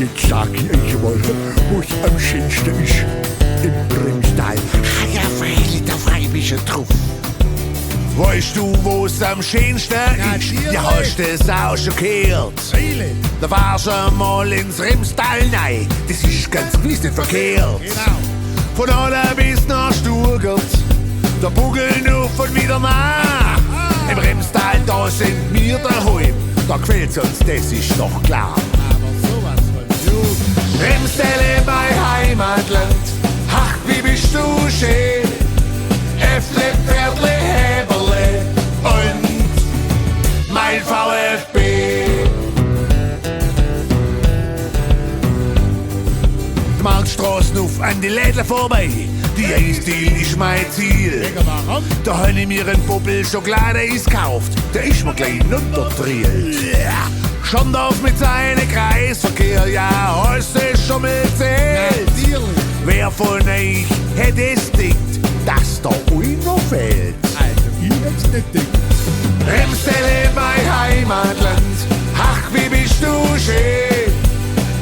jetzt sag ich euch mal, wo's am schönsten ist. Im Remstal. Ja, freilich, da freu ich mich schon drauf. Weißt du, wo's am schönsten ist? Ja, hast du es auch schon gehört? Da warst du mal ins Remstal, nein, das ist ganz gewiss nicht verkehrt. Genau. Von Aller bis nach Sturgert, da bugeln auf und wieder nach. Im Remstal, da sind wir daheim, da gefällt's uns, das ist doch klar. Aber sowas von gut. Remstal, mein Heimatland, ach, wie bist du schön. Äffle, Pferdle, Häberle und mein VfB. Die Marktstraßen auf an die Lädler vorbei, die Eisdiele ist mein Ziel. Warum? Da hab ich mir einen Bubbel Schokolade-Eis gekauft, der ist mir gleich unterdrillt. Schon auf mit seinem Kreisverkehr, ja, hast du schon mal zählt. Natürlich. Wer von euch hätte es gedacht, dass da einer fällt? Also, ich hätt's nicht gedacht. Remstal, mein Heimatland, ach, wie bist du schön.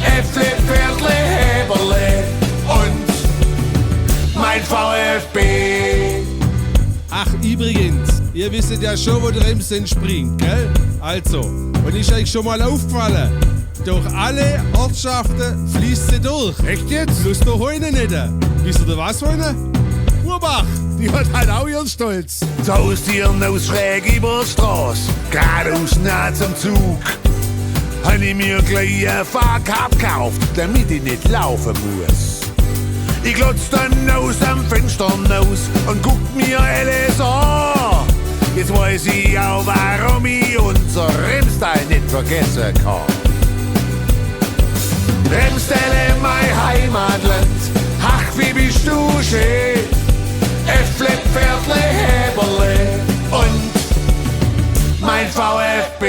Äffle, Pferdle, Häberle und mein VfB. Ach, übrigens, ihr wisst ja schon, wo der Rems entspringt, gell? Also, und ist euch schon mal aufgefallen, durch alle Ortschaften fließt sie durch. Echt jetzt? Bloß da heute nicht. Wisst ihr was heute? Urbach. Die hat halt auch ihren Stolz. Das Haustieren aus schräg über die Straße, geradeaus nah zum Zug. Hab ich mir gleich ein Fahrkart gekauft, damit ich nicht laufen muss. Ich glotz dann aus am Fenster raus und guck mir alles an. Jetzt weiß ich auch, warum ich unser Remstal nicht vergessen kann. Remstal, mein Heimatland, ach, wie bist du schön. Äffle, Pferdle, Häberle und mein VfB.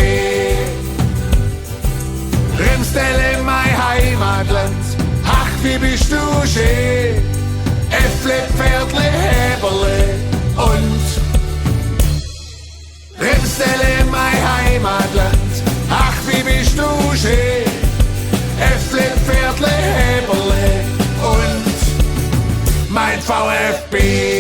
Remstal, mein Heimatland, ach, wie bist du schön. Äffle, Pferdle, Häberle und Remstal, mein Heimatland, ach, wie bist du schön. Äffle, Pferdle, Häberle und mein VfB.